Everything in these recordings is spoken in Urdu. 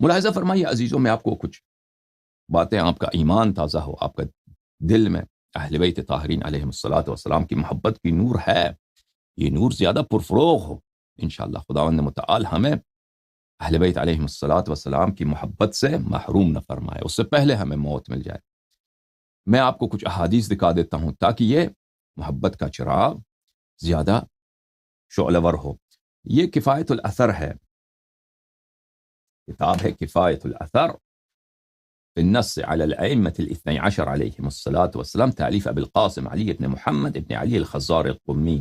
ملاحظہ فرمائیے عزیزوں، میں آپ کو کچھ باتیں، آپ کا ایمان تازہ ہو، آپ کا دل میں اہل بیت طاہرین علیہم الصلوۃ والسلام کی محبت کی نور ہے، یہ نور زیادہ پرفروغ ہو، انشاءاللہ خداوند متعال ہمیں اہل بیت علیہم الصلوۃ والسلام کی محبت سے محروم نہ فرمائے، اس سے پہلے ہمیں موت مل جائے۔ میں آپ کو کچھ احادیث دکھا دیتا ہوں تاکہ یہ محبت کا چراغ زیادہ شعلہ ور ہو۔ یہ کفایت الاثر ہے، کتاب ہے کفایت الاثر فی النص علی الائمة الاثنی عشر علیہم الصلوۃ والسلام، تالیف ابی القاسم علی بن محمد ابن علی الخزار القمی۔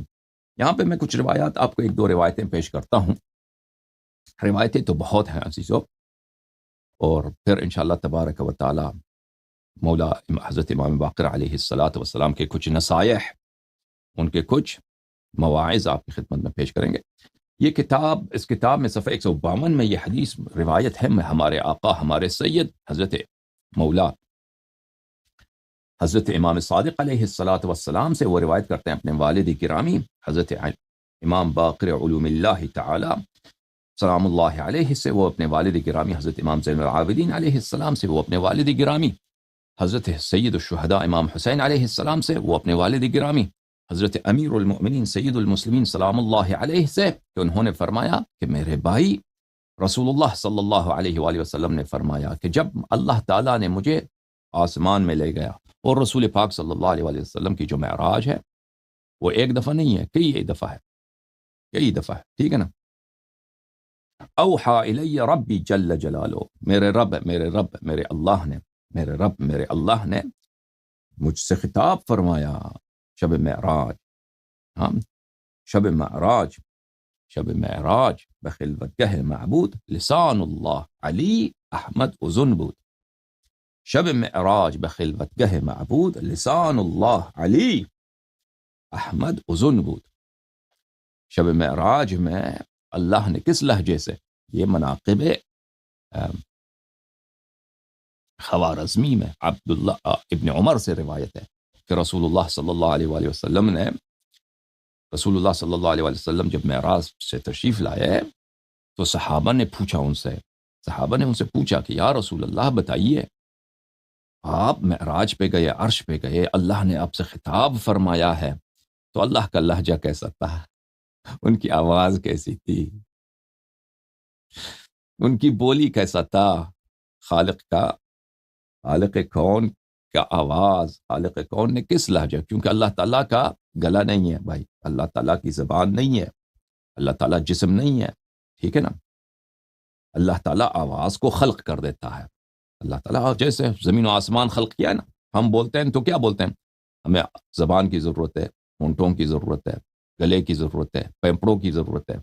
یہاں پہ میں کچھ روایات، آپ کو ایک دو روایتیں پیش کرتا ہوں، روایتیں تو بہت ہیں عزیزو، اور پھر انشاءاللہ تبارک و تعالی مولا حضرت امام باقر علیہ الصلوۃ والسلام کے کچھ نصائح، ان کے کچھ مواعظ آپ کی خدمت میں پیش کریں گے۔ یہ کتاب، اس کتاب میں صفحہ 152 میں یہ حدیث روایت ہے، میں ہمارے آقا ہمارے سید حضرت مولا حضرت امام صادق علیہ الصلوۃ والسلام سے وہ روایت کرتے ہیں اپنے والد گرامی حضرت امام باقر علوم اللہ تعالی سلام اللہ علیہ سے، وہ اپنے والد گرامی حضرت امام زین العابدین علیہ السلام سے، وہ اپنے والد گرامی حضرت سید الشہداء امام حسین علیہ السلام سے، وہ اپنے والد گرامی حضرت امیر المؤمنین سید المسلمین سلام اللہ علیہ سے، کہ انہوں نے فرمایا کہ میرے بھائی رسول اللہ صلی اللہ علیہ وآلہ وسلم نے فرمایا کہ جب اللہ تعالیٰ نے مجھے آسمان میں لے گیا، اور رسول پاک صلی اللہ علیہ وآلہ وسلم کی جو معراج ہے وہ ایک دفعہ نہیں ہے، کئی دفعہ ہے، کئی دفعہ ہے، ٹھیک ہے نا۔ اوحى الی ربی جل جلالہ، میرے رب میرے اللہ نے مجھ سے خطاب فرمایا شب معراج، ہاں شب معراج بخلوت گہ معبود لسان اللہ علی احمد اذن بود، شب معراج بخلوت گہ معبود لسان اللہ علی احمد اذن بود۔ شب معراج میں اللہ نے کس لہجے سے، یہ مناقب خوارزمی میں عبداللہ ابن عمر سے روایت ہے کہ رسول اللہ صلی اللہ علیہ وآلہ وسلم جب معراج سے تشریف لائے تو صحابہ نے ان سے پوچھا کہ یا رسول اللہ بتائیے، آپ معراج پہ گئے، عرش پہ گئے، اللہ نے آپ سے خطاب فرمایا ہے، تو اللہ کا لہجہ کیسا تھا، ان کی آواز کیسی تھی، ان کی بولی کیسا تھا، خالق کون کا آواز، خالق کون نے کس لہجہ، کیونکہ اللہ تعالیٰ کا گلا نہیں ہے بھائی، اللہ تعالیٰ کی زبان نہیں ہے، اللہ تعالیٰ جسم نہیں ہے، ٹھیک ہے نا۔ اللہ تعالیٰ آواز کو خلق کر دیتا ہے، اللہ تعالیٰ جیسے زمین و آسمان خلق کیا ہے نا، ہم بولتے ہیں تو کیا بولتے ہیں، ہمیں زبان کی ضرورت ہے، ہونٹوں کی ضرورت ہے، گلے کی ضرورت ہے، پیمپڑوں کی ضرورت ہے،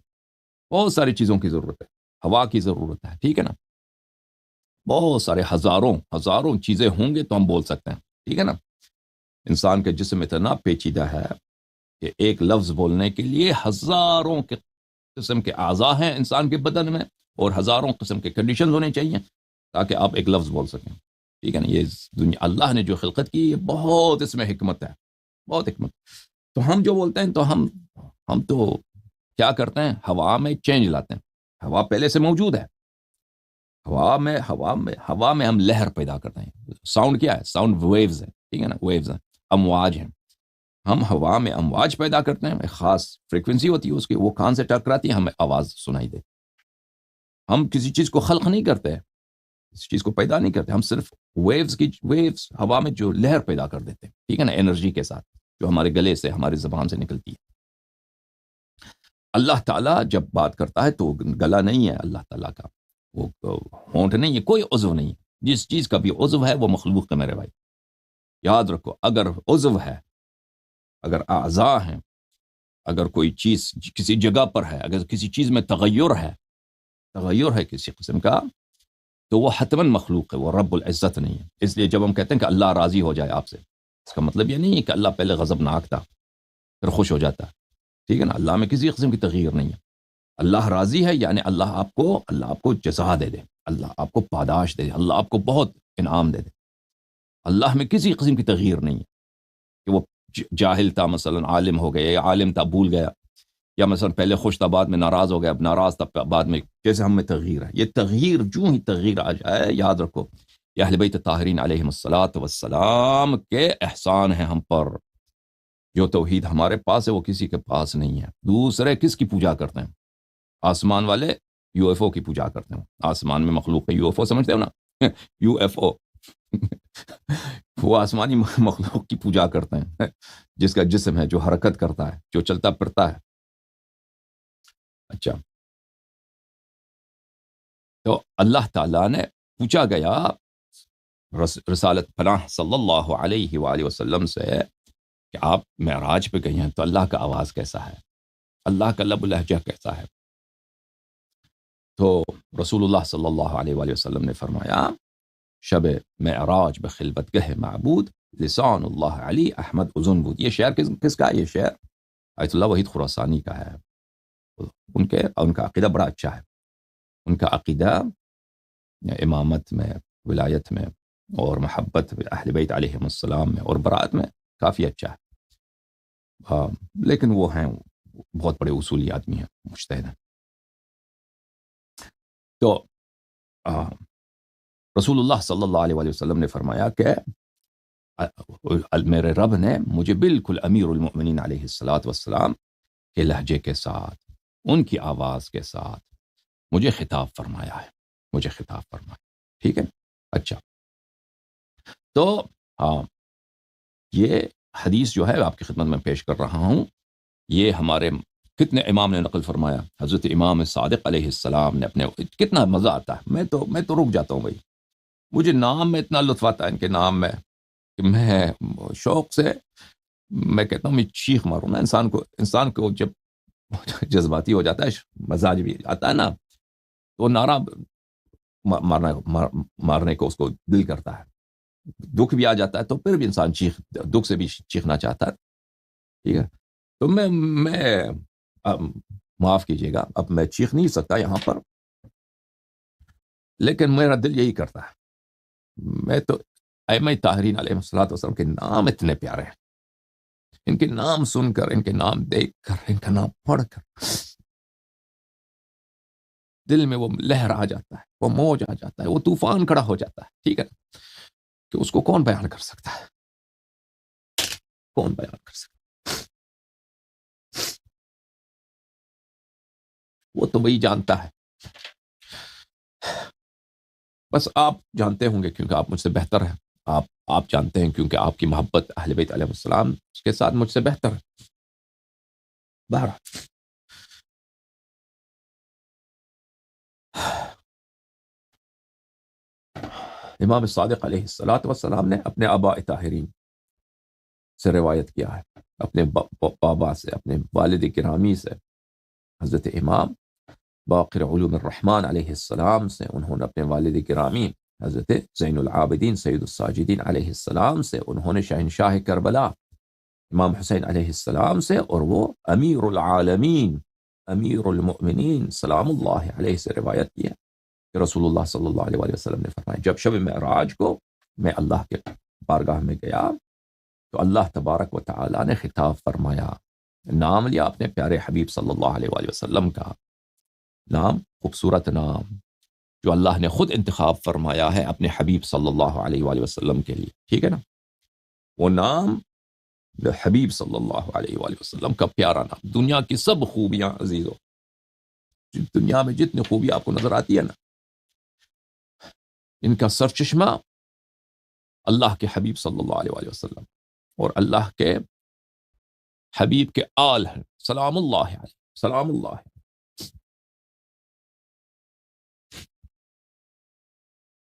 بہت ساری چیزوں کی ضرورت ہے، ہوا کی ضرورت ہے، ٹھیک ہے نا، بہت سارے ہزاروں چیزیں ہوں گے تو ہم بول سکتے ہیں، ٹھیک ہے نا۔ انسان کا جسم اتنا پیچیدہ ہے کہ ایک لفظ بولنے کے لیے ہزاروں کے قسم کے اعضاء ہیں انسان کے بدن میں، اور ہزاروں قسم کے کنڈیشنز ہونے چاہیے تاکہ آپ ایک لفظ بول سکیں، ٹھیک ہے نا۔ یہ دنیا اللہ نے جو خلقت کی، یہ بہت اس میں حکمت ہے، بہت حکمت۔ تو ہم جو بولتے ہیں تو ہم تو کیا کرتے ہیں، ہوا میں چینج لاتے ہیں، ہوا پہلے سے موجود ہے، ہوا میں ہم لہر پیدا کرتے ہیں۔ ساؤنڈ کیا ہے، ساؤنڈ ویوز ہے، ٹھیک ہے نا، ویوز ہیں، امواج ہیں، ہم ہوا میں امواج پیدا کرتے ہیں، ایک خاص فریکوینسی ہوتی ہے اس کی، وہ کان سے ٹکراتی ہے، ہمیں آواز سنائی دے۔ ہم کسی چیز کو خلق نہیں کرتے، کسی چیز کو پیدا نہیں کرتے، ہم صرف ویوز ہوا میں جو لہر پیدا کر دیتے ہیں، ٹھیک ہے نا، انرجی کے ساتھ، جو ہمارے گلے سے، ہماری زبان سے نکلتی ہے۔ اللہ تعالیٰ جب بات کرتا ہے تو گلا نہیں ہے اللہ تعالیٰ کا، وہ ہونٹ نہیں ہے، کوئی عضو نہیں ہے، جس چیز کا بھی عضو ہے وہ مخلوق ہے میرے بھائی، یاد رکھو، اگر عضو ہے، اگر اعضاء ہیں، اگر کوئی چیز کسی جگہ پر ہے، اگر کسی چیز میں تغیر ہے کسی قسم کا، تو وہ حتماً مخلوق ہے، وہ رب العزت نہیں ہے۔ اس لیے جب ہم کہتے ہیں کہ اللہ راضی ہو جائے آپ سے، اس کا مطلب یہ نہیں ہے کہ اللہ پہلے غضبناک تھا پھر خوش ہو جاتا ہے، ٹھیک ہے نا، اللہ میں کسی قسم کی تغیر نہیں ہے، اللہ راضی ہے، یعنی اللہ آپ کو جزا دے دے، اللہ آپ کو پاداش دے دے، اللہ آپ کو بہت انعام دے دے۔ اللہ میں کسی قسم کی تغیر نہیں ہے کہ وہ جاہل تھا مثلا عالم ہو گیا، یا عالم تھا بھول گیا، یا مثلا پہلے خوش تھا بعد میں ناراض ہو گیا، اب ناراض تھا بعد میں، کیسے ہم میں تغییر ہے؟ یہ تغییر جو ہی تغییر آ جائے، یاد رکھو یہ اہل بیت طاہرین علیہم الصلاۃ والسلام کے احسان ہیں ہم پر۔ جو توحید ہمارے پاس ہے وہ کسی کے پاس نہیں ہے۔ دوسرے کس کی پوجا کرتے ہیں؟ آسمان والے یو ایف او کی پوجا کرتے ہیں۔ آسمان میں مخلوق ہے، یو ایف او سمجھتے ہو نا؟ یو ایف او وہ آسمانی مخلوق کی پوجا کرتے ہیں، جس کا جسم ہے، جو حرکت کرتا ہے، جو چلتا پھرتا ہے۔ اچھا، تو اللہ تعالیٰ نے پوچھا گیا رسالت پناہ صلی اللہ علیہ وآلہ وسلم سے کہ آپ معراج پہ گئی ہیں تو اللہ کا آواز کیسا ہے، اللہ کا لب و لہجہ کیسا ہے؟ تو رسول اللہ صلی اللہ علیہ وآلہ وسلم نے فرمایا شب معراج بخلوت گہ معبود لسان اللہ علی احمد اذن بود۔ یہ شعر کس کا ہے؟ یہ شعر آیت اللہ وحید خراسانی کا ہے۔ ان کا عقیدہ بڑا اچھا ہے، ان کا عقیدہ امامت میں، ولایت میں، اور محبت اہل بیت علیہم السلام میں، اور برات میں کافی اچھا ہے۔ لیکن وہ ہیں بہت بڑے اصولی آدمی ہیں، مجتہد ہیں۔ تو رسول اللہ صلی اللہ علیہ وآلہ وسلم نے فرمایا کہ میرے رب نے مجھے بالکل امیر المؤمنین علیہ الصلاۃ والسلام کے لہجے کے ساتھ، ان کی آواز کے ساتھ مجھے خطاب فرمایا ہے، مجھے خطاب فرمایا۔ ٹھیک ہے، اچھا، تو یہ حدیث جو ہے آپ کی خدمت میں پیش کر رہا ہوں، یہ ہمارے کتنے امام نے نقل فرمایا۔ حضرت امام صادق علیہ السلام نے اپنے، کتنا مزہ آتا ہے، میں تو رک جاتا ہوں بھائی، مجھے نام میں اتنا لطف آتا ہے ان کے نام میں کہ میں شوق سے میں کہتا ہوں میں چیخ ماروں نا۔ انسان کو جب جذباتی ہو جاتا ہے، مزاج بھی آتا ہے نا، تو نعرہ مارنے کو اس کو دل کرتا ہے، دکھ بھی آ جاتا ہے تو پھر بھی انسان دکھ سے بھی چیخنا چاہتا ہے۔ ٹھیک ہے، تو میں معاف کیجیے گا، اب میں چیخ نہیں سکتا یہاں پر، لیکن میرا دل یہی کرتا ہے۔ میں تو ائمہ طاہرین علیہ الصلوۃ والسلام کے نام اتنے پیارے ہیں، ان کے نام سن کر، ان کے نام دیکھ کر، ان کا نام پڑھ کر دل میں وہ لہر آ جاتا ہے، وہ موج آ جاتا ہے، وہ طوفان کھڑا ہو جاتا ہے۔ ٹھیک ہے، کہ اس کو کون بیان کر سکتا ہے؟ کون بیان کر سکتا ہے؟ وہ تو وہی جانتا ہے، بس آپ جانتے ہوں گے کیونکہ آپ مجھ سے بہتر ہیں، آپ جانتے ہیں کیونکہ آپ کی محبت اہل بیت علیہ السلام کے ساتھ مجھ سے بہتر ہے۔ بہرحال امام صادق علیہ الصلوۃ والسلام نے اپنے آباء طاہرین سے روایت کیا ہے، اپنے بابا سے، اپنے والد گرامی سے، حضرت امام باقر علوم الرحمن علیہ السلام سے، انہوں نے اپنے والد گرامی حضرت زین العابدین سید الساجدین علیہ السلام سے، انہوں نے شہنشاہ کربلا امام حسین علیہ السلام سے، اور وہ امیر العالمین امیر المؤمنین سلام اللہ علیہ سے روایت کیا کہ رسول اللہ صلی اللہ علیہ وسلم نے فرمایا جب شب معراج کو میں اللہ کے بارگاہ میں گیا تو اللہ تبارک و تعالی نے خطاب فرمایا، نام لیا اپنے پیارے حبیب صلی اللہ علیہ وآلہ وسلم کا نام، خوبصورت نام جو اللہ نے خود انتخاب فرمایا ہے اپنے حبیب صلی اللہ علیہ وآلہ وسلم کے لیے۔ ٹھیک ہے نا، وہ نام حبیب صلی اللہ علیہ وآلہ وسلم کا پیارا نام، دنیا کی سب خوبیاں عزیزو، دنیا میں جتنی خوبی آپ کو نظر آتی ہے نا، ان کا سرچشمہ اللہ کے حبیب صلی اللہ علیہ وآلہ وسلم اور اللہ کے حبیب کے آل ہیں، سلام اللہ علیہ، سلام اللہ۔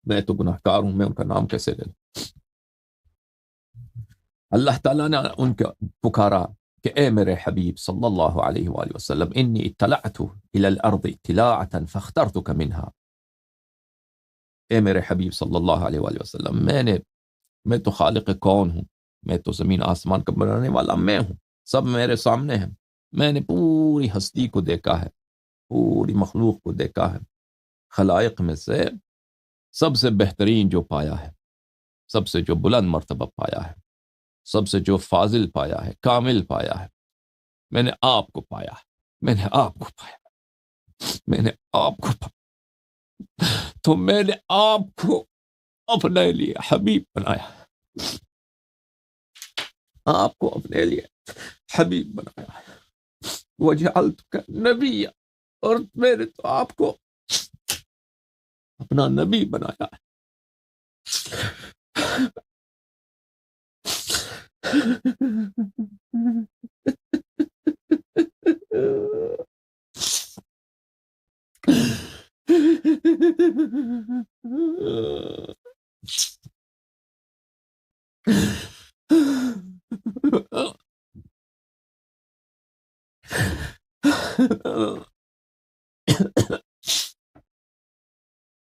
میں تو گناہ کار ہوں، میں ان کا نام کیسے لے لوں؟ اللہ تعالیٰ نے ان کا پکارا کہ اے میرے حبیب صلی اللہ علیہ وآلہ وسلم، انی اطلعت الى الارض اطلاعة فاخترتک منها، اے میرے حبیب صلی اللہ علیہ وآلہ وسلم، میں تو خالق کون ہوں، میں تو زمین آسمان کا بنانے والا میں ہوں، سب میرے سامنے ہیں، میں نے پوری ہستی کو دیکھا ہے، پوری مخلوق کو دیکھا ہے، خلائق میں سے سب سے بہترین جو پایا ہے، سب سے جو بلند مرتبہ پایا ہے، سب سے جو فاضل پایا ہے، کامل پایا ہے، میں نے آپ کو پایا ہے، میں نے آپ کو پایا، میں نے آپ کو پایا، تو میں نے آپ کو اپنے لیے حبیب بنایا، آپ کو اپنے لیے حبیب بنایا، وجعلتک نبی، اور میں نے تو آپ کو اپنا نبی بنایا ہے۔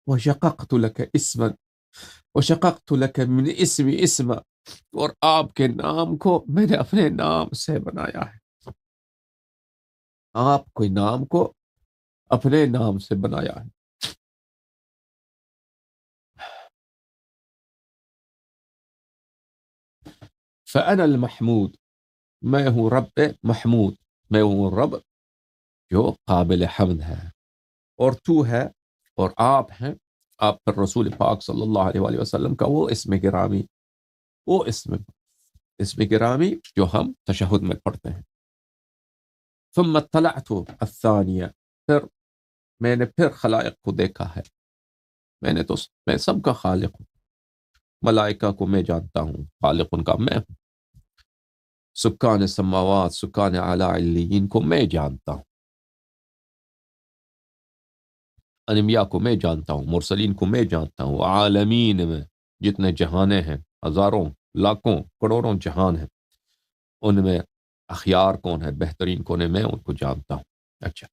وشققت لك اسما، وشققت لك من اسمی اسما، اور آپ کے نام کو میں نے اپنے نام سے بنایا ہے، آپ کے نام کو اپنے نام سے بنایا ہے۔ فأنا المحمود، میں ہوں رب محمود، میں ہوں رب جو قابل حمد ہے، اور تو ہے اور آپ ہیں، آپ پر رسول پاک صلی اللہ علیہ وآلہ وسلم کا وہ اسم گرامی، وہ اسم گرامی جو ہم تشہد میں پڑھتے ہیں۔ ثم اطلعت الثانیہ، پھر میں نے پھر خلائق کو دیکھا ہے، میں سب کا خالق ہوں، ملائکہ کو میں جانتا ہوں، خالق ان کا میں ہوں، سکان سماوات سکان اعلی علیین کو میں جانتا ہوں، انبیاء کو میں جانتا ہوں، مرسلین کو میں جانتا ہوں، عالمین میں جتنے جہانے ہیں، ہزاروں لاکھوں کروڑوں جہان ہیں، ان میں اخیار کون ہے، بہترین کون ہے، میں ان کو جانتا ہوں۔ اچھا،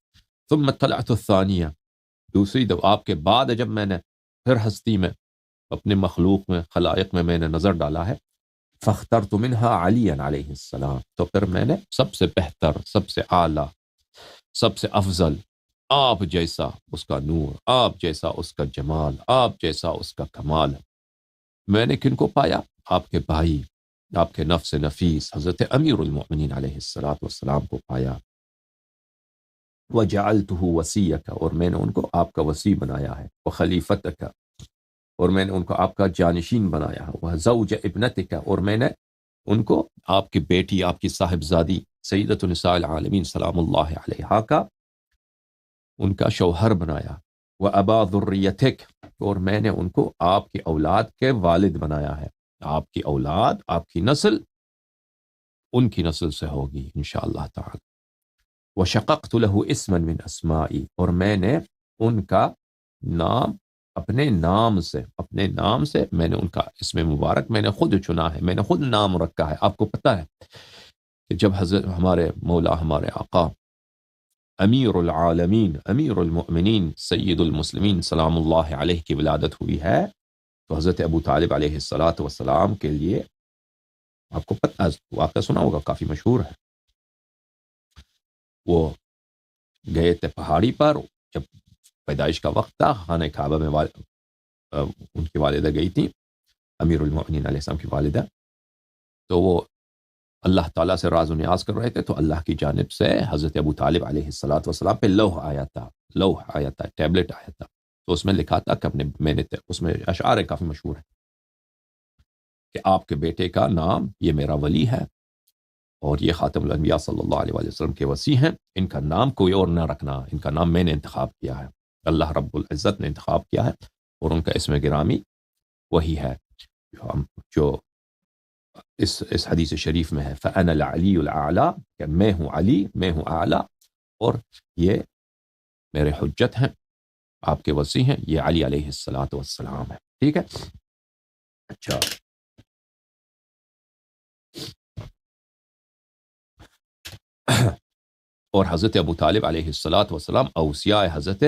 ثم اطلعت الثانیہ، دوسری دفعہ آپ کے بعد جب میں نے پھر ہستی میں اپنے مخلوق میں خلائق میں نے نظر ڈالا ہے، فاخترت منها علی علیہ السلام، تو پھر میں نے سب سے بہتر، سب سے اعلیٰ، سب سے افضل، آپ جیسا اس کا نور، آپ جیسا اس کا جمال، آپ جیسا اس کا کمال، میں نے کن کو پایا؟ آپ کے بھائی، آپ کے نفس نفیس حضرت امیر المؤمنین علیہ السلام کو پایا۔ وجعلته وصیک، اور میں نے ان کو آپ کا وصی بنایا ہے، وخلیفتک، اور میں نے ان کو آپ کا جانشین بنایا ہے، وزوج ابنتک، اور میں نے ان کو آپ کی بیٹی، آپ کی صاحبزادی سیدۃ النساء العالمین سلام اللہ علیہا کا ان کا شوہر بنایا، وابا ذریتک، اور میں نے ان کو آپ کی اولاد کے والد بنایا ہے، آپ کی اولاد، آپ کی نسل ان کی نسل سے ہوگی انشاءاللہ تعالی۔ وشققت له اسما من اسمائی، اور میں نے ان کا نام اپنے نام سے میں نے ان کا اسم مبارک میں نے خود چنا ہے، میں نے خود نام رکھا ہے۔ آپ کو پتہ ہے کہ جب حضرت ہمارے مولا، ہمارے آقا امیر العالمین، امیر المؤمنین، سید المسلمین سلام اللہ علیہ کی ولادت ہوئی ہے، تو حضرت ابو طالب علیہ السلام کے لیے، آپ کو پتہ واقعہ سنا ہوگا، کافی مشہور ہے، وہ گئے تھے پہاڑی پر، جب پیدائش کا وقت تھا، خانہ کعبہ میں ان کی والدہ گئی تھی، امیر المؤمنین علیہ السلام کی والدہ، تو وہ اللہ تعالیٰ سے راز و نیاز کر رہے تھے، تو اللہ کی جانب سے حضرت ابو طالب علیہ السلام پہ لوح آیا تھا، ٹیبلٹ آیا تھا، تو اس میں لکھا تھا کہ میں نے اس میں اشعار کافی مشہور ہے کہ آپ کے بیٹے کا نام یہ میرا ولی ہے، اور یہ خاتم الانبیاء صلی اللہ علیہ وآلہ وسلم کے وصی ہیں، ان کا نام کوئی اور نہ رکھنا، ان کا نام میں نے انتخاب کیا ہے، اللہ رب العزت نے انتخاب کیا ہے، اور ان کا اسم گرامی وہی ہے جو اس حدیث شریف میں ہے، فَأَنَا الْعَلِيُّ الْأَعْلَى، کہ میں ہوں علی، میں ہوں اعلیٰ، اور یہ میرے حجت ہیں، آپ کے وصی ہیں، یہ علی علیہ السلام ہے، ٹھیک ہے۔ اچھا، اور حضرت ابو طالب علیہ السلام اوصیاء حضرت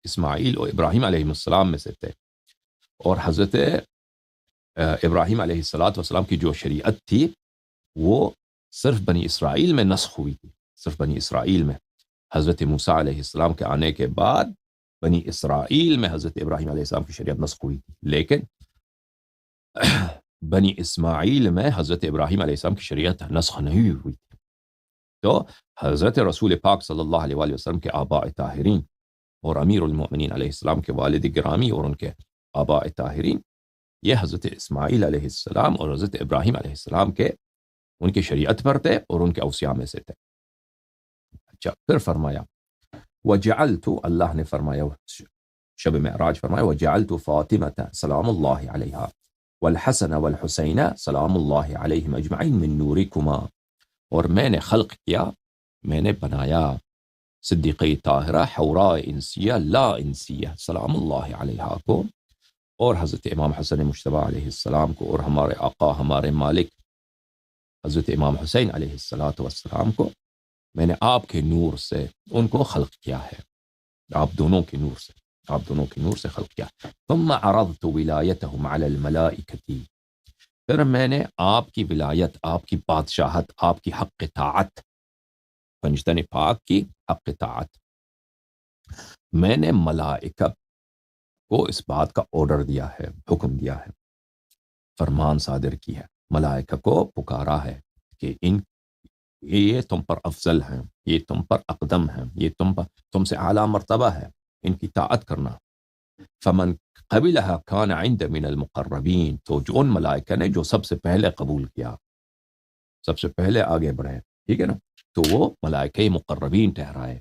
اسماعیل اور ابراہیم علیہ السلام میں سے تھے، اور حضرت ابراہیم علیہ السلام کی جو شریعت تھی وہ صرف بنی اسرائیل میں نسخ ہوئی تھی، صرف بنی اسرائیل میں، حضرت موسیٰ علیہ السلام کے آنے کے بعد بنی اسرائیل میں حضرت ابراہیم علیہ السلام کی شریعت نسخ ہوئی تھی، لیکن بنی اسماعیل میں حضرت ابراہیم علیہ السلام کی شریعت نسخ نہیں ہوئی تھی، تو حضرت رسول پاک صلی اللہ علیہ وآلہ وسلم کے آباء طاہرین اور امیر المؤمنین علیہ السلام کے والد گرامی اور ان کے آباء طاہرین، یہ حضرت اسماعیل علیہ السلام اور حضرت ابراہیم علیہ السلام کے ان کی شریعت پر تھے اور ان کے اوصیاء میں سے تھے۔ اچھا، پھر فرمایا وجعلت، اللہ نے فرمایا شب معراج فرمایا وجعلت فاطمة سلام اللہ علیہا والحسن والحسین سلام اللہ علیہم اجمعین من نورکما، اور میں نے خلق کیا، میں نے بنایا صدیقہ طاہرہ حوراء انسیہ لا انسیہ سلام اللہ علیہا کو، اور حضرت امام حسن مجتبیٰ علیہ السلام کو، اور ہمارے آقا ہمارے مالک حضرت امام حسین علیہ السلام کو، میں نے آپ کے نور سے ان کو خلق کیا ہے، آپ دونوں کے نور سے، آپ دونوں کے نور سے خلق کیا۔ ثم عرضت ولایتہم علی الملائکۃ، پھر میں نے آپ کی ولایت، آپ کی بادشاہت، آپ کی حق طاعت، پنجتن پاک کی حق طاعت، میں نے ملائکہ کو اس بات کا آرڈر دیا ہے، حکم دیا ہے، فرمان صادر کی ہے، ملائکہ کو پکارا ہے کہ یہ تم پر افضل ہیں، یہ تم پر اقدم ہیں، یہ تم سے اعلیٰ مرتبہ ہے، ان کی طاعت کرنا۔ فمن قبلها كان عند من المقربین، تو جو ان ملائکہ نے جو سب سے پہلے قبول کیا، سب سے پہلے آگے بڑھے، ٹھیک ہے نا، تو وہ ملائکہ مقربین ٹھہرائے۔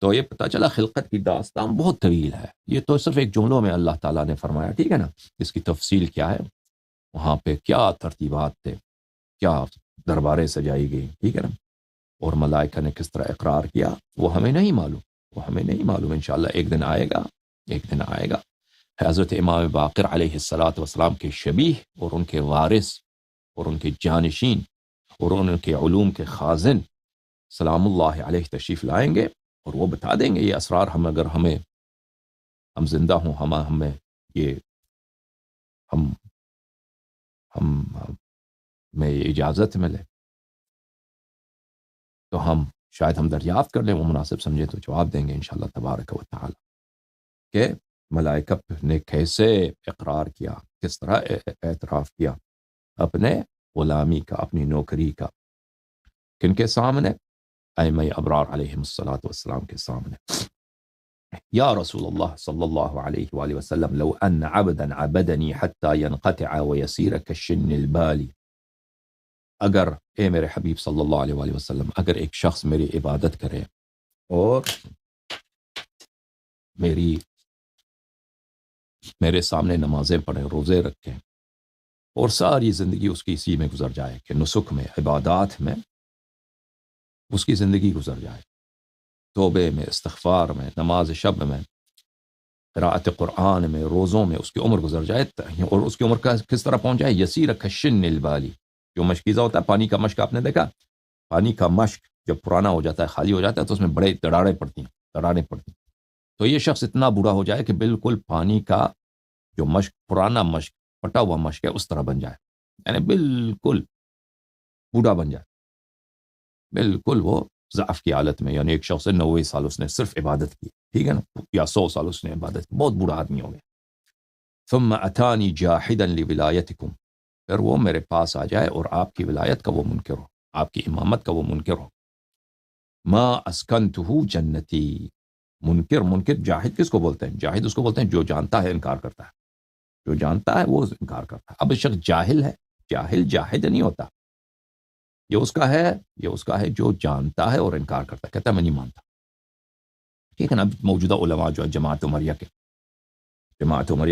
تو یہ پتہ چلا خلقت کی داستان بہت طویل ہے، یہ تو صرف ایک جملوں میں اللہ تعالیٰ نے فرمایا، ٹھیک ہے نا، اس کی تفصیل کیا ہے، وہاں پہ کیا ترتیبات تھے، کیا درباریں سجائی گئی، ٹھیک ہے نا، اور ملائکہ نے کس طرح اقرار کیا، وہ ہمیں نہیں معلوم، وہ ہمیں نہیں معلوم، انشاءاللہ ایک دن آئے گا، ایک دن آئے گا۔ حضرت امام باقر علیہ السلام کے شبیہ اور ان کے وارث اور ان کے جانشین اور ان کے علوم کے خازن سلام اللہ علیہ تشریف لائیں گے اور وہ بتا دیں گے یہ اسرار، اگر ہم زندہ ہوں، ہمیں یہ ہمیں یہ اجازت ملے تو شاید ہم دریافت کر لیں، وہ مناسب سمجھے تو جواب دیں گے انشاءاللہ تبارک و تعالی کہ ملائکہ نے کیسے اقرار کیا، کس طرح اعتراف کیا اپنے غلامی کا، اپنی نوکری کا، کن کے سامنے؟ ائمہ ابرار علیہم السلام کے سامنے۔ یا رسول اللہ صلی اللہ علیہ وآلہ وسلم لو ان عبدا عبدنی حتی ینقطع ویسیر کالشن البالی، اگر اے میرے حبیب صلی اللہ علیہ وآلہ وسلم، اگر ایک شخص میری عبادت کرے اور میرے سامنے نمازیں پڑھے، روزے رکھے، اور ساری زندگی اس کی اسی میں گزر جائے کہ نسک میں، عبادات میں اس کی زندگی گزر جائے، توبے میں، استغفار میں، نماز شب میں، قراءت قرآن میں، روزوں میں اس کی عمر گزر جائے، اور اس کی عمر کا کس طرح پہنچ جائے؟ یسیر کالشن البالی، جو مشکیزہ ہوتا ہے، پانی کا مشک آپ نے دیکھا، پانی کا مشک جب پرانا ہو جاتا ہے، خالی ہو جاتا ہے، تو اس میں بڑے دراڑیں پڑتی ہیں، تو یہ شخص اتنا برا ہو جائے کہ بالکل پانی کا جو مشک، پرانا مشک، پٹا ہوا مشک ہے، اس طرح بن جائے، یعنی بالکل بوڑھا بن جائے، بالکل وہ ضعف کی حالت میں، یعنی ایک شخص 90 سال اس نے صرف عبادت کی، ٹھیک ہے نا، یا 100 سال اس نے عبادت کی، بہت بوڑھا آدمی ہو گیا۔ ثم اتانی جاحدا لولایتکم، پھر وہ میرے پاس آ جائے اور آپ کی ولایت کا وہ منکر ہو، آپ کی امامت کا وہ منکر ہو۔ ما اسکنتہ جنتی، منکر جاہد کس کو بولتے ہیں؟ جاہد اس کو بولتے ہیں جو جانتا ہے انکار کرتا ہے، جو جانتا ہے وہ انکار کرتا ہے۔ اب شخص جاہل ہے، جاہد نہیں ہوتا، یہ اس کا ہے جو جانتا ہے اور انکار کرتا ہے، کہتا ہے میں نہیں مانتا، ٹھیک ہے نا۔ موجودہ علماء جو جماعت عمریہ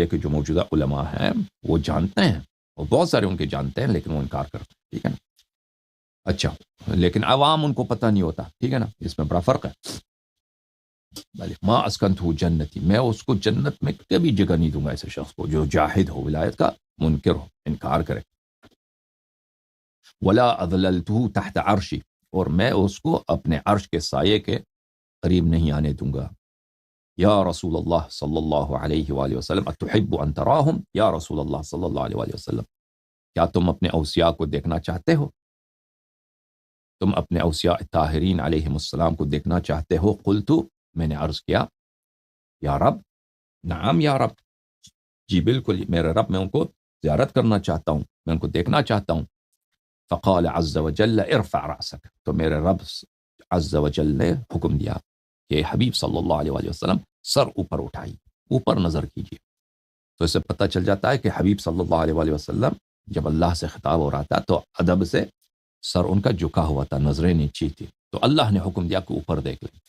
کے جو موجودہ علماء ہیں وہ جانتے ہیں، اور بہت سارے ان کے جانتے ہیں لیکن وہ انکار کرتے ہیں، ٹھیک ہے نا۔ اچھا، لیکن عوام ان کو پتہ نہیں ہوتا، ٹھیک ہے نا، اس میں بڑا فرق ہے۔ ما اسکنتہ جنتی، میں اس کو جنت میں کبھی جگہ نہیں دوں گا ایسے شخص کو جو جاہد ہو، ولایت کا منکر ہو، انکار کرے۔ ولا اضللتہ تحت عرشی، اور میں اس کو اپنے عرش کے سائے کے قریب نہیں آنے دوں گا۔ یا رسول اللہ صلی اللہ علیہ وآلہ وسلم اتحب ان تراہم، یا رسول اللہ صلی اللہ علیہ وآلہ وسلم، کیا تم اپنے اوصیاء کو دیکھنا چاہتے ہو؟ تم اپنے اوصیاء طاہرین علیہم السلام کو دیکھنا چاہتے ہو؟ قلتو، میں نے عرض کیا، یا رب، نعم یا رب، جی بالکل میرے رب، میں ان کو زیارت کرنا چاہتا ہوں، میں ان کو دیکھنا چاہتا ہوں۔ فقال عز وجل ارفع رأسک، تو میرے رب عز و جل نے حکم دیا کہ حبیب صلی اللہ علیہ وآلہ وسلم سر اوپر اٹھائی، اوپر نظر کیجیے. تو اس سے پتہ چل جاتا ہے کہ حبیب صلی اللہ علیہ وآلہ وسلم جب اللہ سے خطاب ہو رہا تھا تو ادب سے سر ان کا جھکا ہوا تھا، نظریں نیچی تھی. تو اللہ نے حکم دیا کہ اوپر دیکھ لیں.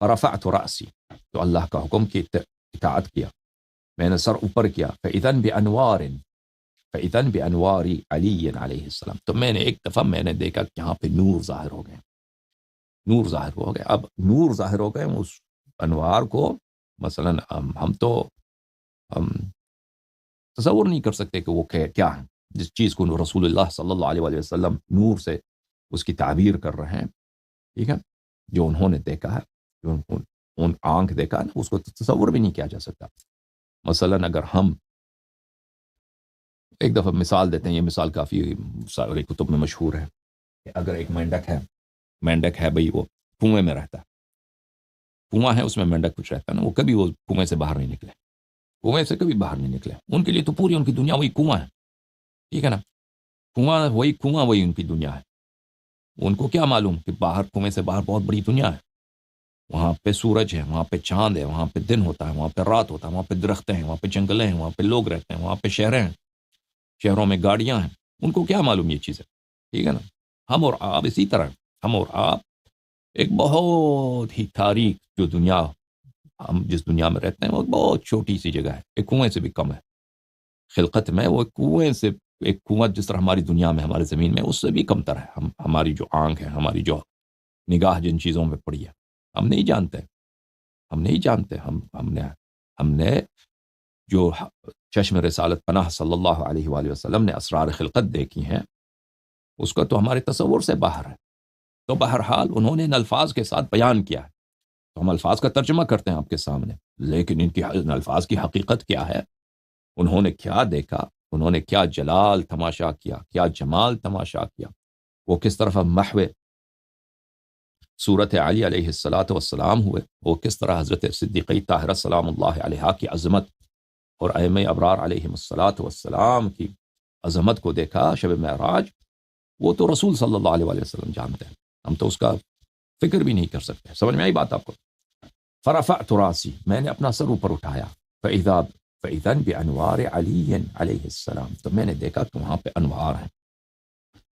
فرفعت رأسی، تو اللہ کا حکم کی اطاعت کیا، میں نے سر اوپر کیا. فإذن بأنوار علی علیہ السلام، تو میں نے ایک دفعہ میں نے دیکھا کہ یہاں پہ نور ظاہر ہو گئے، نور ظاہر ہو گئے. اب نور ظاہر ہو گئے، اس انوار کو مثلا ہم تو تصور نہیں کر سکتے کہ وہ کیا ہے. جس چیز کو رسول اللہ صلی اللہ علیہ وآلہ وسلم نور سے اس کی تعبیر کر رہے ہیں، ٹھیک ہے، جو انہوں نے دیکھا ہے، جو ان آنکھ دیکھا ہے نا، اس کو تصور بھی نہیں کیا جا سکتا. مثلا اگر ہم ایک دفعہ مثال دیتے ہیں، یہ مثال کافی سارے کتب میں مشہور ہے، کہ اگر ایک مینڈک ہے بھئی، وہ کنویں میں رہتا ہے، کنواں ہے، اس میں مینڈک کچھ رہتا ہے نا، وہ کبھی وہ کنویں سے باہر نہیں نکلے، کنویں سے کبھی باہر نہیں نکلے. ان کے لیے تو پوری ان کی دنیا وہی کنواں ہے، ٹھیک ہے نا، کنواں وہی ان کی دنیا ہے. ان کو کیا معلوم کہ باہر، کنویں سے باہر بہت بڑی دنیا ہے، وہاں پہ سورج ہے، وہاں پہ چاند ہے، وہاں پہ دن ہوتا ہے، وہاں پہ رات ہوتا ہے، وہاں پہ درختیں ہیں، وہاں پہ جنگلیں ہیں، وہاں پہ لوگ رہتے ہیں، وہاں پہ شہریں ہیں، شہروں میں گاڑیاں ہیں. ان کو کیا معلوم یہ چیزیں، ٹھیک ہے نا. ہم اور آپ اسی طرح، ہم اور آپ ایک بہت ہی تاریک جو دنیا، ہم جس دنیا میں رہتے ہیں وہ بہت چھوٹی سی جگہ ہے، ایک کنویں سے بھی کم ہے خلقت میں. وہ کنویں سے، ایک کنواں جس طرح ہماری دنیا میں، ہمارے زمین میں، اس سے بھی کم تر ہے. ہماری جو آنکھ ہے، ہماری جو نگاہ جن چیزوں میں پڑی ہے، ہم نہیں جانتے، ہم نے جو چشم رسالت پناہ صلی اللہ علیہ وآلہ وسلم نے اسرار خلقت دیکھی ہیں، اس کا تو ہمارے تصور سے باہر ہے. تو بہرحال انہوں نے ان الفاظ کے ساتھ بیان کیا ہے، تو ہم الفاظ کا ترجمہ کرتے ہیں آپ کے سامنے، لیکن ان الفاظ کی حقیقت کیا ہے؟ انہوں نے کیا دیکھا، انہوں نے کیا جلال تماشا کیا، کیا جمال تماشا کیا، وہ کس طرح محو صورت علی علیہ السلام ہوئے، وہ کس طرح حضرت صدیقہ طاہرہ سلام اللہ علیہا کی عظمت اور ائمہ ابرار علیہ السلام کی عظمت کو دیکھا شب معراج. وہ تو رسول صلی اللہ علیہ وسلم جانتے ہیں، ہم تو اس کا فکر بھی نہیں کر سکتے. سمجھ میں آئی بات آپ کو؟ فرفعت راسی، میں نے اپنا سر اوپر اٹھایا. فإذا بأنوار علی علیہ السلام، تو میں نے دیکھا کہ وہاں پہ انوار ہیں،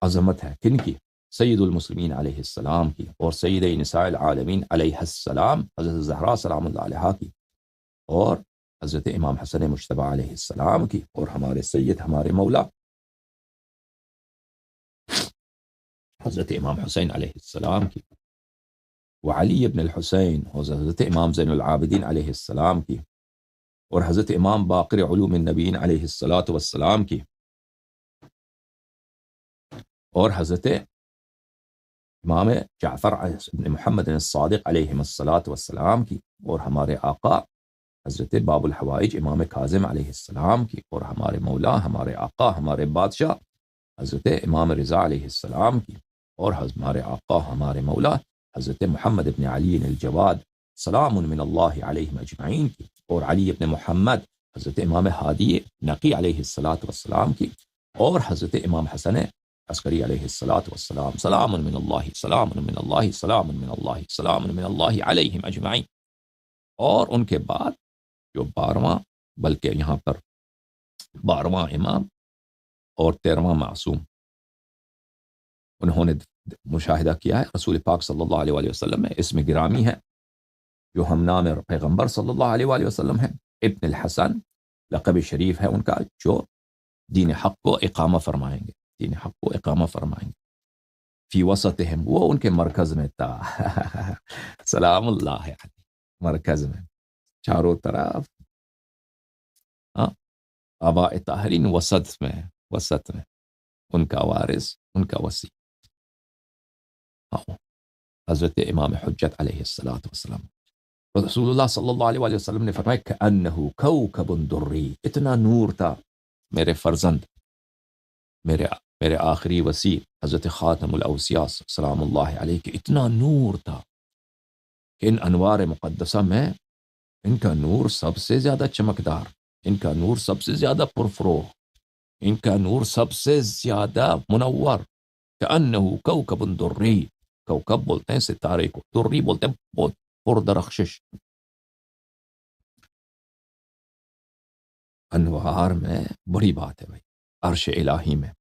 عظمت ہے. کن کی؟ سید المسلمین علیہ السلام کی، اور سید نساء العالمین علیہ السلام حضرت زہرا سلام اللہ علیہا کی، اور حضرت امام حسن مجتبی علیہ السلام کی، اور ہمارے سید، ہمارے مولا حضرت امام حسین علیہ السلام کی، وعلی ابن الحسین، اور حضرت امام زین العابدین علیہ السلام کی، اور حضرت امام باقر علوم النبیین علیہ السلام کی، اور حضرت امام جعفر ابن محمد الصادق علیہ السلام کی، اور ہمارے آقا حضرت باب الحوائج امام کاظم علیہ السلام کی، اور ہمارے مولا، ہمارے آقا، ہمارے بادشاہ حضرت امام رضا علیہ السلام کی، اور ہمارے آقا، ہمارے مولا حضرت محمد ابن علی الجواد سلام من اللہ علیہ اجمعین کی، اور علی ابن محمد حضرت امام ہادی نقی علیہ السلام کی، اور حضرت امام حسن عسکری علیہ السلام سلام من اللہ، سلام من اللہ، سلام من اللہ، سلام من اللہ علیہم اجمعین. اور ان کے بعد جو 12واں، بلکہ یہاں پر 12واں امام اور 13واں معصوم، انہوں نے مشاہدہ کیا ہے رسول پاک صلی اللہ علیہ وآلہ وسلم میں. اس میں گرامی ہے جو ہم نام پیغمبر صلی اللہ علیہ وآلہ وسلم ہیں، ابن الحسن لقب شریف ہے ان کا، جو دین حق کو اقامہ فرمائیں گے، دین حق کو اقامہ فرمائیں گے. فی وسطہم، وہ ان کے مرکز میں تھا سلام اللہ علیہ، مرکز میں، چاروں طرف آباء طاہرین وسط میں ان کا وارث، ان کا وصی حضرت امام حجت علیہ السلام. رسول اللہ صلی اللہ علیہ وآلہ وسلم نے فرمایا کأنہ کوکب دری، اتنا نور تھا میرے فرزند، میرے آخری وصی حضرت خاتم الاوصیاء سلام اللہ علیہ کے اتنا نور تھا کہ ان انوار مقدسہ میں ان کا نور سب سے زیادہ چمکدار، ان کا نور سب سے زیادہ پرفروغ، ان کا نور سب سے زیادہ منور. کأنہ کوکب دری، کوکب بولتے ہیں ستارے کو، دری بولتے ہیں بہت پردرخشش. انوار میں بڑی بات ہے بھائی، عرش الہی میں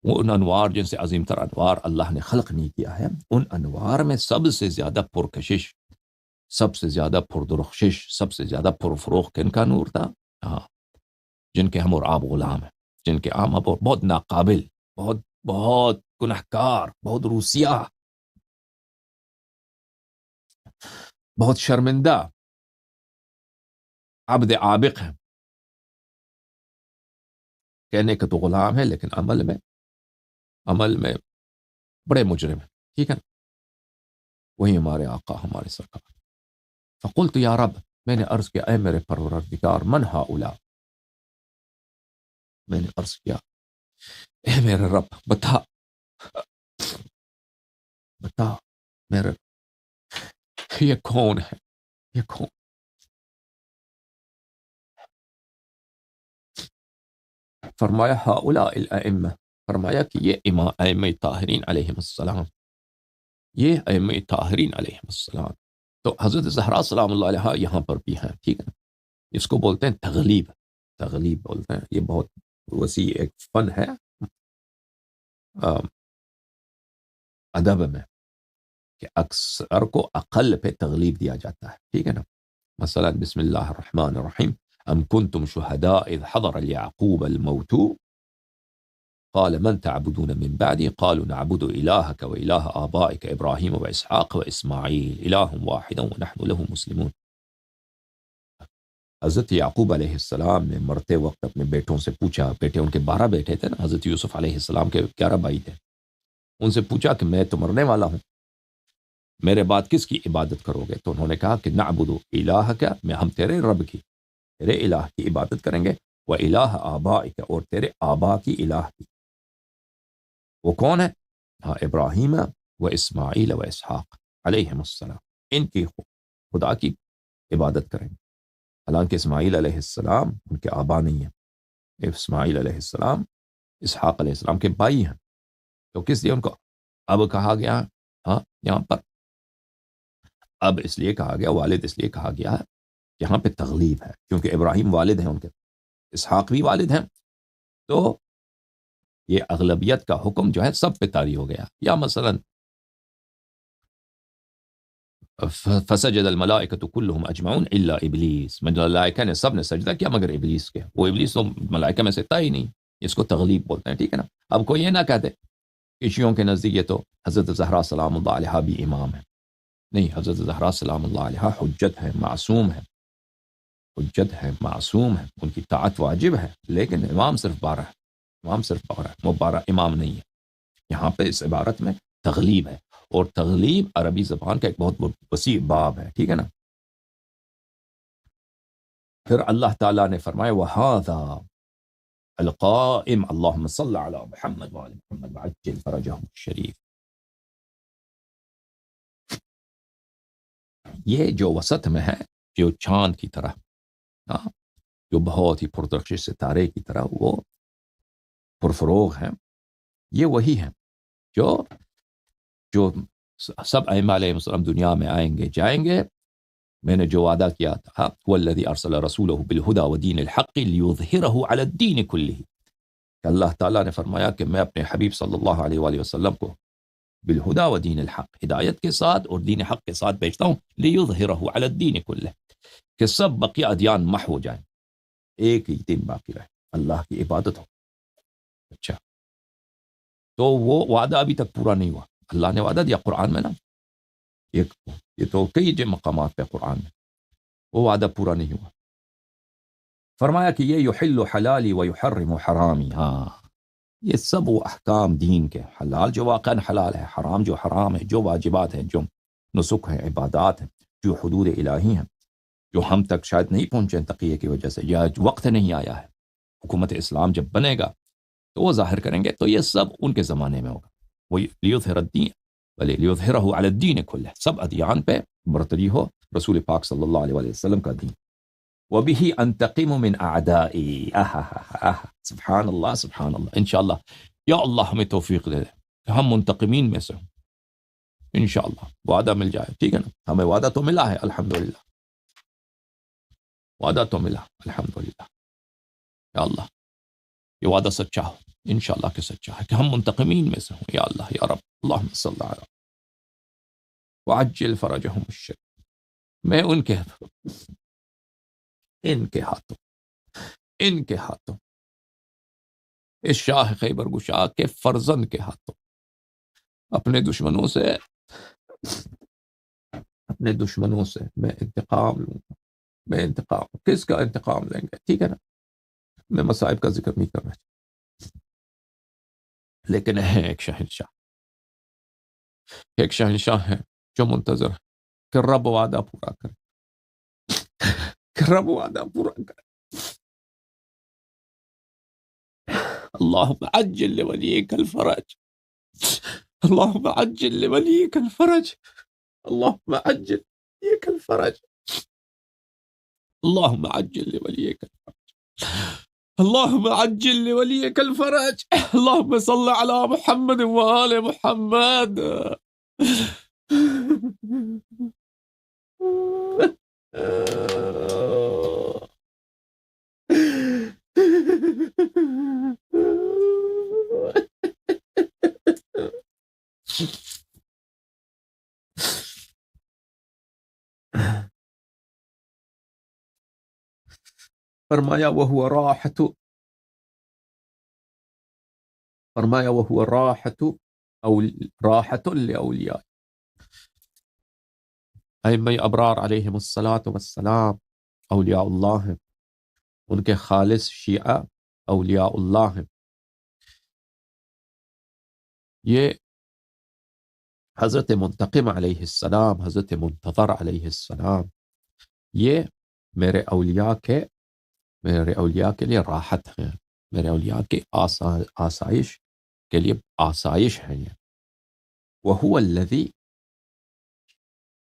وہ ان انوار جن سے عظیم تر انوار اللہ نے خلق نہیں کیا ہے، ان انوار میں سب سے زیادہ پرکشش، سب سے زیادہ پردرخشش، سب سے زیادہ پرفروغ کن کا نور تھا؟ ہاں، جن کے ہم اور آپ غلام ہیں، جن کے ہم اور بہت ناقابل، بہت بہت گنہگار، بہت روسیہ، بہت شرمندہ عبد عابق ہیں. کہنے کا تو غلام ہے لیکن عمل میں بڑے مجرم ہیں. ٹھیک ہے نا؟ وہی ہمارے آقا، ہمارے سرکار. فقلت یا رب، میں نے عرض کیا اے میرے پروردگار، من ہؤلاء، میں نے عرض کیا اے میرے رب بتا میرے یہ کون ہے، یہ کون؟ فرمایا ہؤلاء الائمہ، فرمایا کہ یہ ائمہ طاہرین علیہم السلام، یہ ائمہ طاہرین علیہم السلام. تو حضرت زہرا سلام اللہ علیہا یہاں پر بھی ہیں. ٹھیک ہے، اس کو بولتے ہیں تغلیب، تغلیب بولتے ہیں. یہ بہت وسیع ایک فن ہے ادب میں، کہ اکثر کو اقل پہ تغلیب دیا جاتا ہے. ٹھیک ہے نا؟ مثلا بسم اللہ الرحمن الرحیم، ام کنتم شہداء اذ حضر یعقوب الموت قال من تعبدون من بعدی قالوا نعبد الہک و الہ آبائک ابراہیم و اسحاق و اسماعیل الہ واحد ونحن له مسلمون. حضرت یعقوب علیہ السلام نے مرتے وقت اپنے بیٹوں سے پوچھا، بیٹے ان کے 12 بیٹے تھے نا، حضرت یوسف علیہ السلام کے 11 بھائی تھے. ان سے پوچھا کہ میں تو مرنے والا ہوں، میرے بعد کس کی عبادت کرو گے؟ تو انہوں نے کہا کہ نعبد الہک، میں ہم تیرے رب کی، تیرے الہ کی عبادت کریں گے، و الہ آبائک، اور تیرے آبا کی الہ کی. وہ کون ہے؟ ہاں، ابراہیم و اسماعیل و اسحاق علیہم السلام، ان کی خدا کی عبادت کریں گے. حالانکہ اسماعیل علیہ السلام ان کے آبا نہیں ہیں، اسماعیل علیہ السلام اسحاق علیہ السلام کے بھائی ہیں. تو کس لیے ان کو اب کہا گیا؟ ہاں، یہاں پر اب اس لیے کہا گیا، والد اس لیے کہا گیا ہے، یہاں پہ تغلیب ہے، کیونکہ ابراہیم والد ہیں ان کے، اسحاق بھی والد ہیں، تو یہ اغلبیت کا حکم جو ہے سب پہ طاری ہو گیا. یا مثلا فسجد الملائکۃ کلہم اجمعون الا ابلیس، ملائکہ نے سب نے سجدہ کیا مگر ابلیس کے، وہ ابلیس تو ملائکہ میں سے تھا ہی نہیں. اس کو تغلیب بولتے ہیں. ٹھیک ہے نا؟ اب کوئی یہ نہ کہتے کہ شیعوں کے نزدیک یہ تو حضرت زہرا سلام اللہ علیہا بھی امام ہے. نہیں، حضرت زہرا سلام اللہ علیہا حجت ہے، معصوم ہے، حجت ہے، معصوم ہے، ان کی طاعت واجب ہے، لیکن امام صرف 12 ہے، امام صرف 12 ہے، وہ 12 امام نہیں ہے. یہاں پہ اس عبارت میں تغلیب ہے، اور تغلیب عربی زبان کا ایک بہت وسیع باب ہے. ٹھیک ہے نا؟ پھر اللہ تعالیٰ نے فرمایا وَهَذَا القائم اللہم صل علی محمد وعلی محمد وعجل فرجہم الشریف. یہ جو وسط میں ہے، جو چاند کی طرح، ہاں، جو بہت ہی پردرخشش ستارے کی طرح وہ پرفروغ ہیں، یہ وہی ہیں جو سب ائمہ علیہ السلام دنیا میں آئیں گے جائیں گے. میں نے جو وعدہ کیا تھا، والذی ارسل رسولہ بالہدی ودین الحق لیظہرہ علی الدین کلہ، کہ اللہ تعالیٰ نے فرمایا کہ میں اپنے حبیب صلی اللہ علیہ وآلہ وسلم کو بالہدی ودین الحق، ہدایت کے ساتھ اور دین حق کے ساتھ بھیجتا ہوں، لیظہرہ علی الدین کلہ، کہ سب بقیہ ادیان محو ہو جائیں، ایک ہی دین باقی رہے، اللہ کی عبادت ہو. اچھا، تو وہ وعدہ ابھی تک پورا نہیں ہوا. اللہ نے وعدہ دیا قرآن میں نا، یہ تو کئی مقامات پہ قرآن میں، وہ وعدہ پورا نہیں ہوا. فرمایا کہ یہ یحل حلالی و یحرم حرامی. ہاں، یہ سب وہ احکام دین کے، حلال جو واقعا حلال ہے، حرام جو حرام ہے، جو واجبات ہیں، جو نسک ہیں، عبادات ہیں، جو حدود الہی ہیں، جو ہم تک شاید نہیں پہنچے تقیہ کی وجہ سے، یا وقت نہیں آیا ہے. حکومت اسلام جب بنے گا تو وہ ظاہر کریں گے، تو یہ سب ان کے زمانے میں ہوگا. وہ لیظہر الدین بلے لیظہرہ علی الدین کلہ، سب ادیان پہ برتری ہو رسول پاک صلی اللہ علیہ وآلہ وسلم کا دین. وَبِهِ أَنْتَقِمُ مِنْ أَعْدَائِي. سبحان اللہ، سبحان اللہ. انشاءاللہ یا اللہ ہمیں توفیق دے دے کہ ہم منتقمین میں سے ہوں، انشاءاللہ وعدہ مل جائے، ٹھیک ہے نا، ہمیں وعدہ تو ملا ہے الحمدللہ، وعدہ تو ملا الحمدللہ، یا اللہ یہ وعدہ سچا ہو، انشاءاللہ کہ سچا ہے کہ ہم منتقمین میں سے ہوں، یا اللہ یا رب، اللہم صلی علی وعجل فرجہم الشریف۔ میں ان کے ہاتھوں اس شاہ خیبر گشا کے فرزند کے ہاتھوں اپنے دشمنوں سے میں انتقام لوں گا، میں انتقام، کس کا انتقام لیں گے، ٹھیک ہے نا، میں مصائب کا ذکر نہیں کرنا چاہتا، لیکن ہے ایک شہنشاہ ہے جو منتظر ہے کہ رب وعدہ پورا کرے، اللہم عجل لولیک الفرج، اللہم عجل لولیک الفرج، اللہم عجل لولیک الفرج، اللہم عجل لولیک الفرج، اللہم عجل لولیک الفرج، اللہم صل علی محمد وآل محمد۔ فرمایا وہو راحت لأولیاء، ائمہ ابرار علیہم السلام اولیاء اللہ ہیں، ان کے خالص شیعہ اولیاء اللہ ہیں، یہ حضرت منتقم علیہ السلام، حضرت منتظر علیہ السلام، یہ میرے اولیاء کے لیے راحت ہیں، میرے اولیاء کے آسائش کے لیے آسائش ہیں یہ۔ وَهُوَ الَّذِي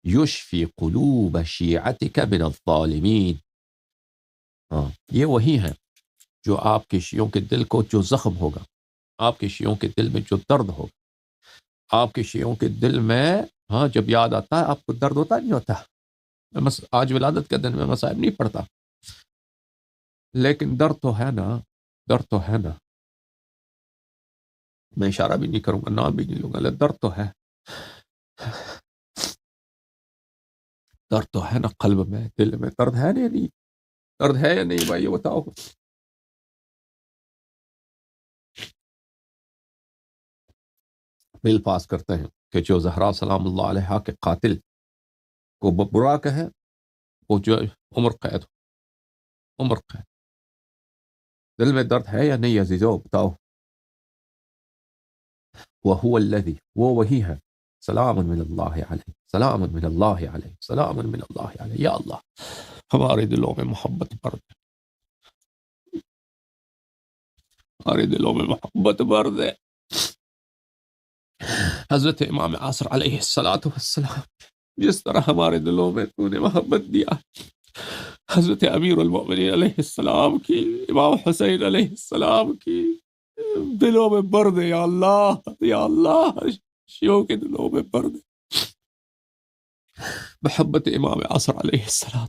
يُشْفِي قُلُوبَ شِيعَتِكَ مِنَ الظَّالِمِينَ، یہ وہی ہے جو آپ کے شیعوں کے دل کو جو زخم ہوگا، آپ کے شیعوں کے دل میں جو درد ہوگا، آپ کے شیعوں کے دل میں جب یاد آتا ہے، آپ کو درد ہوتا نہیں ہوتا؟ آج ولادت کے دن میں مصائب نہیں پڑتا، لیکن درد تو ہے نا، میں اشارہ بھی نہیں کروں گا، نام بھی نہیں لوں گا، لیکن درد تو ہے نا، قلب میں، دل میں درد ہے نہیں، درد ہے یا نہیں بھائی، یہ بتاؤ۔ بل پاس کرتے ہیں کہ جو زہرا سلام اللہ علیہا کے قاتل کو برا کہے، وہ جو عمر قید، دل میں درد ہے یا نہیں عزیزو، بتاؤ۔ وَهُوَ الَّذِي، وہ وہی ہے، سلام من اللہ علیہ، سلام من اللہ علیہ، سلام من اللہ علیہ، یا اللہ ہمارے دلوں میں محبت بھر دے، ہمارے دلوں میں محبت بھر دے۔ حضرت امام عاصر علیہ السلام، جس طرح ہمارے دلوں میں تو نے محبت دیا، حضرت امیر المؤمنین علیہ السلام کی، امام حسین علیہ السلام کی دلوں میں بر دے، یا اللہ شیعوں کے دلوں میں بر دے محبت امام عاصر علیہ السلام۔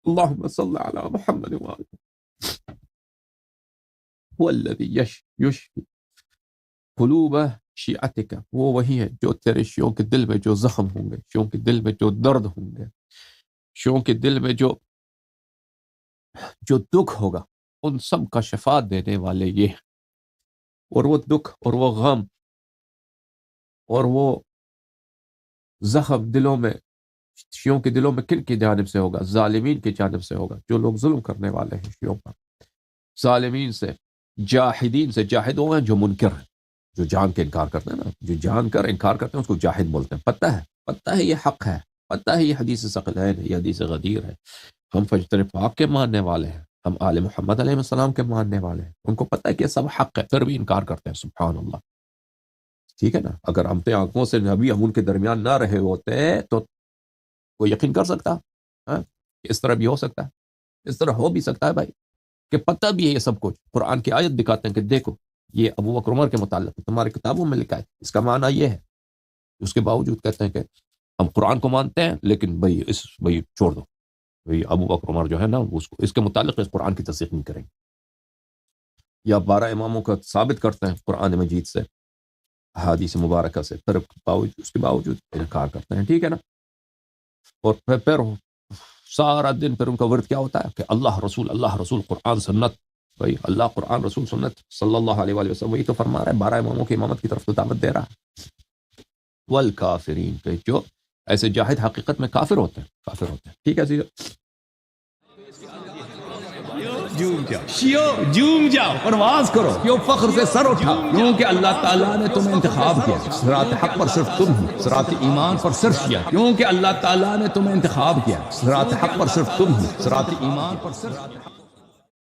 اللہم صل علی محمد وآلہ۔ هو الذی یشفی قلوب شیعتک، وہ وہی ہے جو تیرے شیعوں کے دل میں جو زخم ہوں گے، شیعوں کے دل میں جو درد ہوں گے، شیعوں کے دل میں جو دکھ ہوگا، ان سب کا شفا دینے والے یہ ہیں۔ اور وہ دکھ اور وہ غم اور وہ زخم دلوں میں، شیعوں کے دلوں میں کن کی جانب سے ہوگا؟ ظالمین کی جانب سے ہوگا، جو لوگ ظلم کرنے والے ہیں شیعوں پر، ظالمین سے، جاہدین سے۔ جاہد وہ ہیں جو منکر ہیں، جو جان کے انکار کرتے ہیں نا، جو جان کر انکار کرتے ہیں اس کو جاہد بولتے ہیں۔ پتہ ہے یہ حق ہے، پتہ ہے یہ حدیث ثقلین ہے، یہ حدیث غدیر ہے، ہم فجر پاک کے ماننے والے ہیں، ہم آل محمد علیہ السلام کے ماننے والے ہیں، ان کو پتہ ہے کہ یہ سب حق ہے، پھر بھی انکار کرتے ہیں، سبحان اللہ، ٹھیک ہے نا۔ اگر ہم تے آنکھوں سے نبی ہم ان کے درمیان نہ رہے ہوتے تو کوئی یقین کر سکتا اس طرح بھی ہو سکتا ہے، اس طرح ہو بھی سکتا ہے بھائی، کہ پتہ بھی ہے یہ سب کچھ، قرآن کی آیت دکھاتے ہیں کہ دیکھو یہ ابو بکر عمر کے متعلق تمہاری کتابوں میں لکھا ہے، اس کا معنی یہ ہے، اس کے باوجود کہتے ہیں کہ ہم قرآن کو مانتے ہیں لیکن بھئی چھوڑ دو، بھئی ابو بکر عمر جو ہے نا اس کے متعلق اس قرآن کی تصدیق نہیں کریں گے، یا 12 اماموں کا ثابت کرتے ہیں قرآن مجید سے، احادیث مبارکہ سے، پھر اس کے باوجود انکار کرتے ہیں، ٹھیک ہے نا. اور پھر سارا دن پھر ان کا ورد کیا ہوتا ہے کہ اللہ رسول قرآن سنت. بھائی اللہ قرآن رسول سنت صلی اللہ علیہ وآلہ وسلم وہی تو فرما رہا ہے، 12 اماموں کی امامت کی طرف تو دعوت دے رہا ہے. والکافرین، کہ جو ایسے جاہد حقیقت میں کافر ہوتے ہیں. ٹھیک ہے جی، جوم جاؤ، پرواز کرو، کیوں فخر سے سر اٹھا، کیونکہ اللہ تعالیٰ نے تمہیں انتخاب کیا. صراط حق پر صرف تم ہو، صراط ایمان پر صرف کیا، کیونکہ اللہ تعالیٰ نے تمہیں انتخاب کیا. صراط حق پر صرف تم ہو، صراط ایمان پر صرف